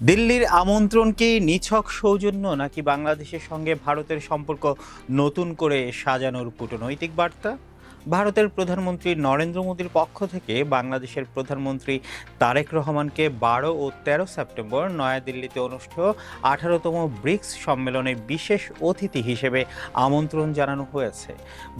দিল্লির আমন্ত্রণ কি নিছক সৌজন্য নাকি বাংলাদেশের সঙ্গে ভারতের সম্পর্ক নতুন করে সাজানোর কূটনৈতিক বার্তা? ভারতের প্রধানমন্ত্রী নরেন্দ্র মোদীর পক্ষ থেকে বাংলাদেশের প্রধানমন্ত্রী তারেক রহমানকে 12 ও 13 সেপ্টেম্বর নয়াদিল্লিতে অনুষ্ঠেয় 18তম ব্রিক্স সম্মেলনে বিশেষ অতিথি হিসেবে আমন্ত্রণ জানানো হয়েছে।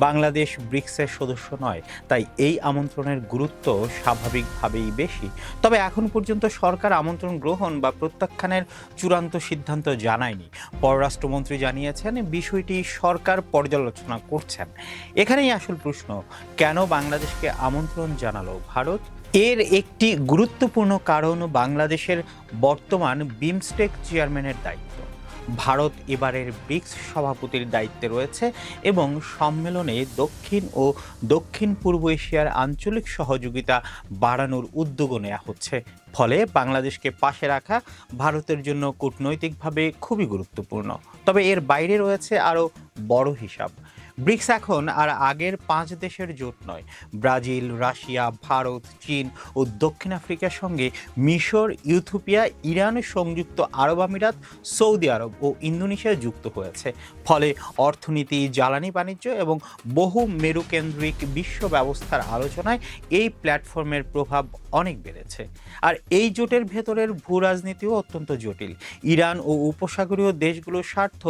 বাংলাদেশ ব্রিক্সের সদস্য নয়, তাই এই আমন্ত্রণের গুরুত্ব স্বাভাবিকভাবেই বেশি। তবে এখন পর্যন্ত সরকার আমন্ত্রণ গ্রহণ বা প্রত্যাখ্যানের চূড়ান্ত সিদ্ধান্ত জানায়নি। পররাষ্ট্রমন্ত্রী জানিয়েছেন বিষয়টি সরকার পর্যালোচনা করছেন। এখানেই আসল প্রশ্ন, কেন বাংলাদেশকে আমন্ত্রণ জানালো ভারত? এর একটি গুরুত্বপূর্ণ কারণ বাংলাদেশের বর্তমান বিমস্টেক চেয়ারম্যানের দায়িত্ব। ভারত এবারের ব্রিক্স সভাপতির দায়িত্বে রয়েছে এবং সম্মেলনে দক্ষিণ ও দক্ষিণ পূর্ব এশিয়ার আঞ্চলিক সহযোগিতা বাড়ানোর উদ্যোগও নেওয়া হচ্ছে। ফলে বাংলাদেশকে পাশে রাখা ভারতের জন্য কূটনৈতিকভাবে খুবই গুরুত্বপূর্ণ। তবে এর বাইরে রয়েছে আরও বড় হিসাব। ব্রিক্স এখন আর আগের 5 দেশের জোট নয়। ব্রাজিল, রাশিয়া, ভারত, চীন ও দক্ষিণ আফ্রিকার সঙ্গে মিশর, ইথিওপিয়া, ইরান, সংযুক্ত আরব আমিরাত, সৌদি আরব ও ইন্দোনেশিয়া যুক্ত হয়েছে। ফলে অর্থনীতি, জ্বালানি, বাণিজ্য এবং বহু মেরুকেন্দ্রিক বিশ্ব ব্যবস্থার আলোচনায় এই প্ল্যাটফর্মের প্রভাব অনেক বেড়েছে। আর এই জোটের ভেতরের ভূ রাজনীতিও অত্যন্ত জটিল। ইরান ও উপসাগরীয় দেশগুলোর স্বার্থ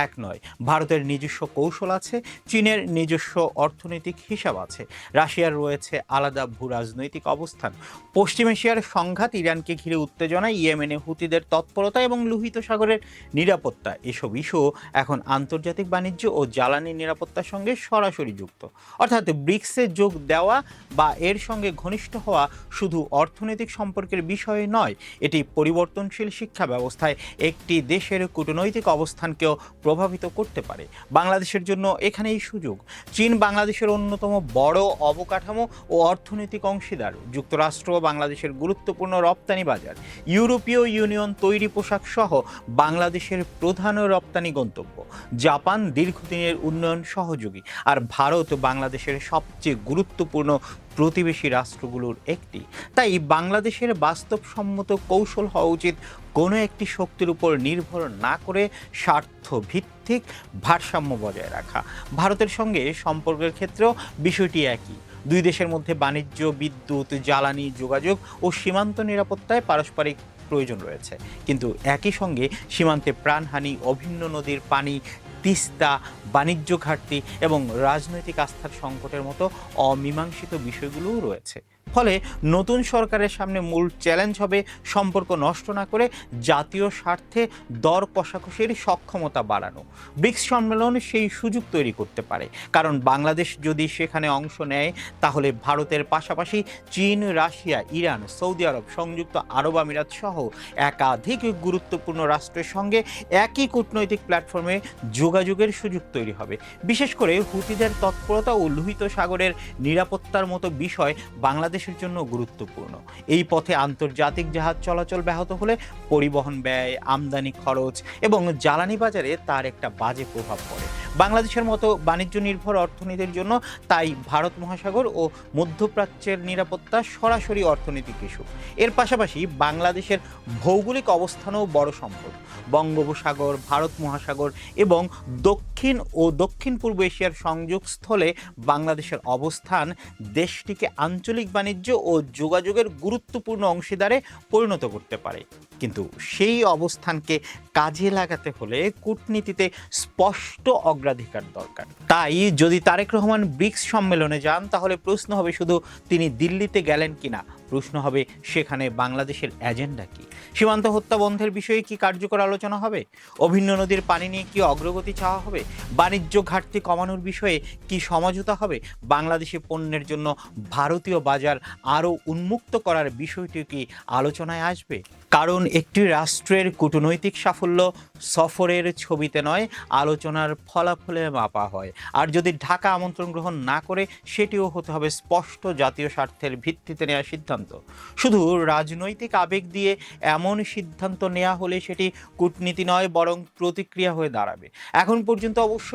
এক নয়। ভারতের নিজস্ব কৌশল আছে, চীনের নিজস্ব অর্থনৈতিক হিসাব আছে, রাশিয়ার রয়েছে আলাদা ভূ রাজনৈতিক অবস্থান। পশ্চিম এশিয়ার সংঘাত, ইরানকে ঘিরে উত্তেজনা, ইয়েমেনে হুতিদের তৎপরতা এবং লোহিত সাগরের নিরাপত্তা, এসব ইস্যু এখন আন্তর্জাতিক বাণিজ্য ও জ্বালানি নিরাপত্তার সঙ্গে সরাসরি যুক্ত। অর্থাৎ ব্রিক্সে যোগ দেওয়া বা এর সঙ্গে ঘনিষ্ঠ হওয়া শুধু অর্থনৈতিক সম্পর্কের বিষয় নয়, এটি পরিবর্তনশীল শিক্ষা ব্যবস্থায় একটি দেশের কূটনৈতিক অবস্থানকেও প্রভাবিত করতে পারে। বাংলাদেশের জন্য এখানেই সুযোগ। চীন বাংলাদেশের অন্যতম বড় অবকাঠামো ও অর্থনৈতিক অংশীদার। যুক্তরাষ্ট্র বাংলাদেশের গুরুত্বপূর্ণ রপ্তানি বাজার। ইউরোপীয় ইউনিয়ন তৈরি পোশাক সহ বাংলাদেশের প্রধান রপ্তানি গন্তব্য। জাপান দীর্ঘদিনের উন্নয়ন সহযোগী। আর ভারত বাংলাদেশের সবচেয়ে গুরুত্বপূর্ণ প্রতিবেশী রাষ্ট্রগুলোর একটি। তাই বাংলাদেশের বাস্তবসম্মত কৌশল হওয়া উচিত কোনো একটি শক্তির উপর নির্ভর না করে স্বার্থ ভিত্তিক ভারসাম্য বজায় রাখা। ভারতের সঙ্গে সম্পর্কের ক্ষেত্রেও বিষয়টি একই। দুই দেশের মধ্যে বাণিজ্য, বিদ্যুৎ, জ্বালানি, যোগাযোগ ও সীমান্ত নিরাপত্তায় পারস্পরিক প্রয়োজন রয়েছে। কিন্তু একই সঙ্গে সীমান্তে প্রাণহানি, অভিন্ন নদীর পানি, তিস্তা, বাণিজ্য ঘাটতি এবং রাজনৈতিক আস্থার সংকটের মতো অমীমাংসিত বিষয়গুলোও রয়েছে। ফলে নতুন সরকারের সামনে মূল চ্যালেঞ্জ হবে সম্পর্ক নষ্ট না করে জাতীয় স্বার্থে দর কষাকষির সক্ষমতা বাড়ানো। ব্রিক্স সম্মেলন সেই সুযোগ তৈরি করতে পারে, কারণ বাংলাদেশ যদি সেখানে অংশ নেয় তাহলে ভারতের পাশাপাশি চীন, রাশিয়া, ইরান, সৌদি আরব, সংযুক্ত আরব আমিরাত সহ একাধিক গুরুত্বপূর্ণ রাষ্ট্রের সঙ্গে একই কূটনৈতিক প্ল্যাটফর্মে যোগাযোগের সুযোগ তৈরি হবে। বিশেষ করে হুতিদের তৎপরতা ও লোহিত সাগরের নিরাপত্তার মতো বিষয় বাংলাদেশের জন্য গুরুত্বপূর্ণ। এই পথে আন্তর্জাতিক জাহাজ চলাচল ব্যাহত হলে পরিবহন ব্যয়, আমদানি খরচ এবং জ্বালানি বাজারে তার একটা বাজে প্রভাব পড়ে। বাংলাদেশের মতো বাণিজ্য নির্ভর অর্থনীতির জন্য তাই ভারত মহাসাগর ও মধ্যপ্রাচ্যের নিরাপত্তা সরাসরি অর্থনৈতিক ইস্যু। এর পাশাপাশি বাংলাদেশের ভৌগোলিক অবস্থানও বড় সম্পদ। বঙ্গোপসাগর, ভারত মহাসাগর এবং দক্ষিণ পূর্ব এশিয়ার সংযোগস্থলে বাংলাদেশের অবস্থান দেশটিকে আঞ্চলিক বাণিজ্য ও যোগাযোগের গুরুত্বপূর্ণ অংশীদারে পরিণত করতে পারে। কিন্তু সেই অবস্থানকে কাজে লাগাতে হলে কূটনীতিতে স্পষ্ট অগ্রাধিকার দরকার। তাই যদি তারেক রহমান ব্রিক্স সম্মেলনে যান তাহলে প্রশ্ন হবে শুধু তিনি দিল্লিতে গেলেন কিনা, প্রশ্ন হবে সেখানে বাংলাদেশের এজেন্ডা কি। সীমান্ত হত্যা বন্ধের বিষয়ে কি কার্যকর আলোচনা হবে? অভিন্ন নদীর পানি নিয়ে কি অগ্রগতি চাওয়া হবে? বাণিজ্য ঘাটতি কমানোর বিষয়ে কি সমঝোতা হবে? বাংলাদেশি পণ্যের জন্য ভারতীয় বাজার আরও উন্মুক্ত করার বিষয়টি কি আলোচনায় আসবে? কারণ একটি রাষ্ট্রের কূটনৈতিক সাফল্য সফরের ছবিতে নয়, আলোচনার ফলাফলে মাপা হয়। আর যদি ঢাকা আমন্ত্রণ গ্রহণ না করে, সেটিও হতে হবে স্পষ্ট জাতীয় স্বার্থের ভিত্তিতে নেওয়া সিদ্ধান্ত। শুধু রাজনৈতিক আবেগ দিয়ে এমন সিদ্ধান্ত নেওয়া হলে সেটি কূটনীতি নয়, বরং প্রতিক্রিয়া হয়ে দাঁড়াবে। এখন পর্যন্ত অবশ্য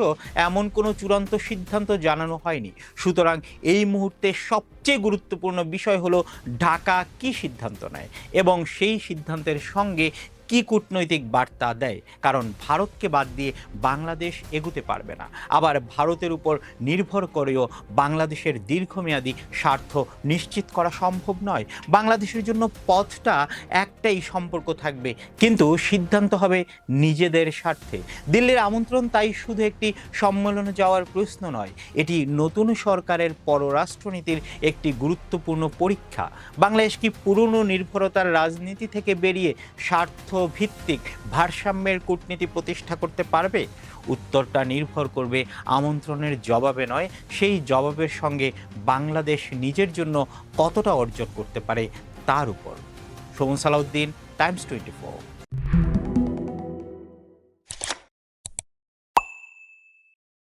এমন কোনো চূড়ান্ত সিদ্ধান্ত জানানো হয়নি। সুতরাং এই মুহূর্তে সবচেয়ে গুরুত্বপূর্ণ বিষয় হলো ঢাকা কি সিদ্ধান্ত নেয় এবং সেই সিদ্ধান্তের সঙ্গে কি কূটনৈতিক বার্তা দেয়? কারণ ভারতকে বাদ দিয়ে বাংলাদেশ এগুতে পারবে না। আবার ভারতের উপর নির্ভর করেও বাংলাদেশের দীর্ঘমেয়াদী স্বার্থ নিশ্চিত করা সম্ভব নয়। বাংলাদেশের জন্য পথটা একটাই, সম্পর্ক থাকবে, কিন্তু সিদ্ধান্ত হবে নিজেদের স্বার্থে। দিল্লির আমন্ত্রণ তাই শুধু একটি সম্মেলনে যাওয়ার প্রশ্ন নয়, এটি নতুন সরকারের পররাষ্ট্রনীতির একটি গুরুত্বপূর্ণ পরীক্ষা। বাংলাদেশ কি পুরনো নির্ভরতার রাজনীতি থেকে বেরিয়ে স্বার্থ ভিত্তিক ভারসাম্যের কূটনীতি প্রতিষ্ঠা করতে পারবে? উত্তরটা নির্ভর করবে আমন্ত্রণের জবাবে নয়, সেই জবাবের সঙ্গে বাংলাদেশ নিজের জন্য কতটা অর্জন করতে পারে তার উপর। শোভন সালাউদ্দিন, টাইমস 24।